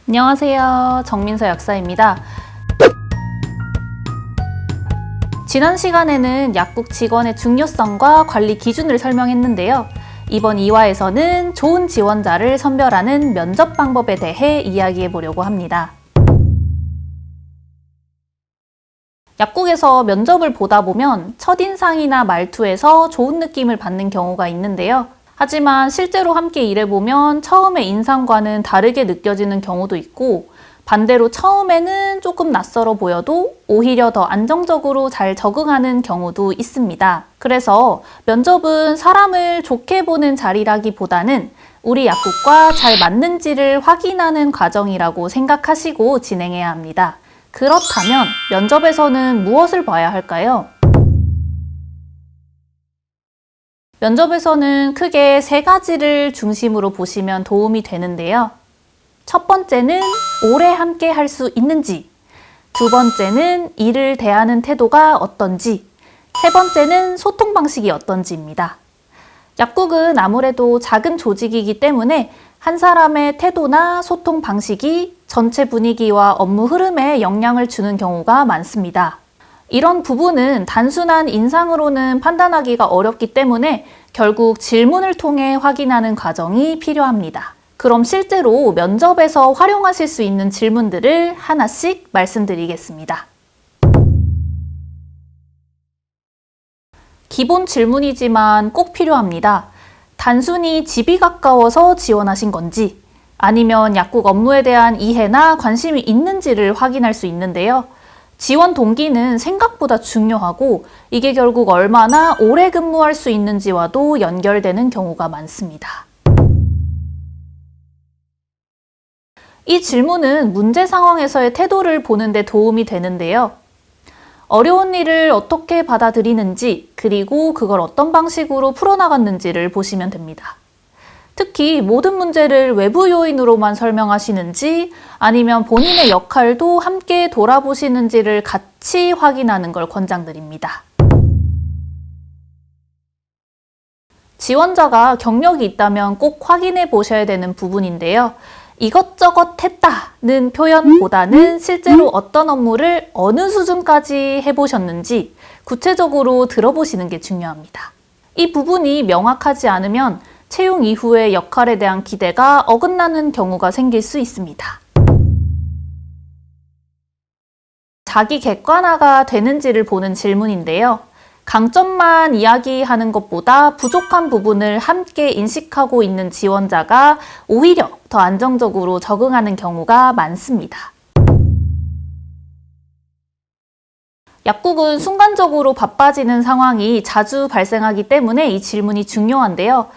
안녕하세요. 정민서 약사입니다. 지난 시간에는 약국 직원의 중요성과 관리 기준을 설명했는데요. 이번 2화에서는 좋은 지원자를 선별하는 면접 방법에 대해 이야기해 보려고 합니다. 약국에서 면접을 보다 보면 첫인상이나 말투에서 좋은 느낌을 받는 경우가 있는데요. 하지만 실제로 함께 일해보면 처음에 인상과는 다르게 느껴지는 경우도 있고, 반대로 처음에는 조금 낯설어 보여도 오히려 더 안정적으로 잘 적응하는 경우도 있습니다. 그래서 면접은 사람을 좋게 보는 자리라기보다는 우리 약국과 잘 맞는지를 확인하는 과정이라고 생각하시고 진행해야 합니다. 그렇다면 면접에서는 무엇을 봐야 할까요? 면접에서는 크게 3가지를 중심으로 보시면 도움이 되는데요. 첫 번째는 오래 함께 할 수 있는지, 두 번째는 일을 대하는 태도가 어떤지, 세 번째는 소통 방식이 어떤지입니다. 약국은 아무래도 작은 조직이기 때문에 한 사람의 태도나 소통 방식이 전체 분위기와 업무 흐름에 영향을 주는 경우가 많습니다. 이런 부분은 단순한 인상으로는 판단하기가 어렵기 때문에 결국 질문을 통해 확인하는 과정이 필요합니다. 그럼 실제로 면접에서 활용하실 수 있는 질문들을 하나씩 말씀드리겠습니다. 기본 질문이지만 꼭 필요합니다. 단순히 집이 가까워서 지원하신 건지, 아니면 약국 업무에 대한 이해나 관심이 있는지를 확인할 수 있는데요. 지원 동기는 생각보다 중요하고 이게 결국 얼마나 오래 근무할 수 있는지와도 연결되는 경우가 많습니다. 이 질문은 문제 상황에서의 태도를 보는 데 도움이 되는데요. 어려운 일을 어떻게 받아들이는지, 그리고 그걸 어떤 방식으로 풀어나갔는지를 보시면 됩니다. 특히 모든 문제를 외부 요인으로만 설명하시는지, 아니면 본인의 역할도 함께 돌아보시는지를 같이 확인하는 걸 권장드립니다. 지원자가 경력이 있다면 꼭 확인해 보셔야 되는 부분인데요. 이것저것 했다는 표현보다는 실제로 어떤 업무를 어느 수준까지 해보셨는지 구체적으로 들어보시는 게 중요합니다. 이 부분이 명확하지 않으면 채용 이후의 역할에 대한 기대가 어긋나는 경우가 생길 수 있습니다. 자기 객관화가 되는지를 보는 질문인데요. 강점만 이야기하는 것보다 부족한 부분을 함께 인식하고 있는 지원자가 오히려 더 안정적으로 적응하는 경우가 많습니다. 약국은 순간적으로 바빠지는 상황이 자주 발생하기 때문에 이 질문이 중요한데요.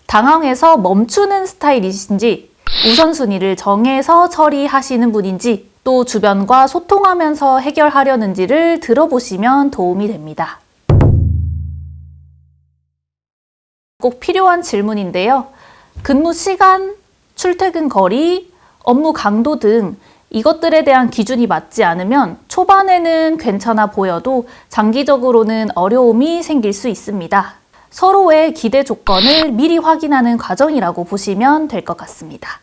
당황해서 멈추는 스타일이신지, 우선순위를 정해서 처리하시는 분인지, 또 주변과 소통하면서 해결하려는지를 들어보시면 도움이 됩니다. 꼭 필요한 질문인데요. 근무 시간, 출퇴근 거리, 업무 강도 등 이것들에 대한 기준이 맞지 않으면 초반에는 괜찮아 보여도 장기적으로는 어려움이 생길 수 있습니다. 서로의 기대 조건을 미리 확인하는 과정이라고 보시면 될 것 같습니다.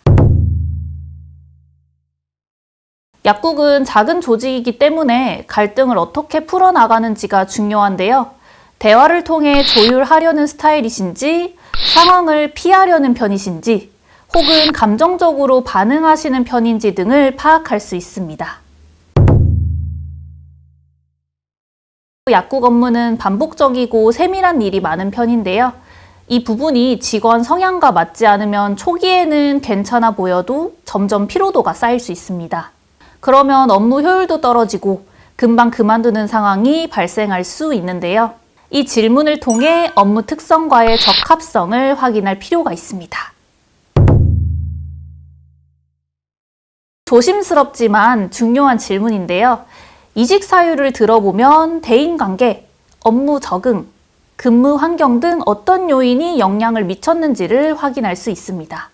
약국은 작은 조직이기 때문에 갈등을 어떻게 풀어나가는지가 중요한데요. 대화를 통해 조율하려는 스타일이신지, 상황을 피하려는 편이신지, 혹은 감정적으로 반응하시는 편인지 등을 파악할 수 있습니다. 약국 업무는 반복적이고 세밀한 일이 많은 편인데요. 이 부분이 직원 성향과 맞지 않으면 초기에는 괜찮아 보여도 점점 피로도가 쌓일 수 있습니다. 그러면 업무 효율도 떨어지고 금방 그만두는 상황이 발생할 수 있는데요. 이 질문을 통해 업무 특성과의 적합성을 확인할 필요가 있습니다. 조심스럽지만 중요한 질문인데요. 이직 사유를 들어보면 대인관계, 업무 적응, 근무 환경 등 어떤 요인이 영향을 미쳤는지를 확인할 수 있습니다.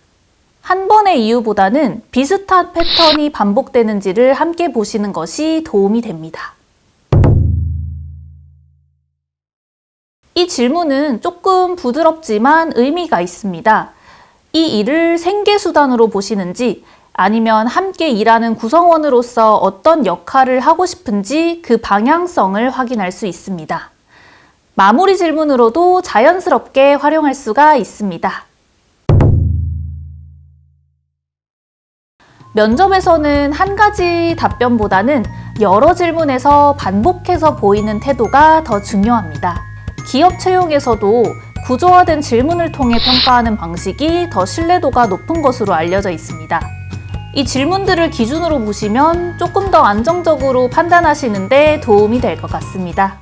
한 번의 이유보다는 비슷한 패턴이 반복되는지를 함께 보시는 것이 도움이 됩니다. 이 질문은 조금 부드럽지만 의미가 있습니다. 이 일을 생계수단으로 보시는지, 아니면 함께 일하는 구성원으로서 어떤 역할을 하고 싶은지 그 방향성을 확인할 수 있습니다. 마무리 질문으로도 자연스럽게 활용할 수가 있습니다. 면접에서는 한 가지 답변보다는 여러 질문에서 반복해서 보이는 태도가 더 중요합니다. 기업 채용에서도 구조화된 질문을 통해 평가하는 방식이 더 신뢰도가 높은 것으로 알려져 있습니다. 이 질문들을 기준으로 보시면 조금 더 안정적으로 판단하시는 데 도움이 될 것 같습니다.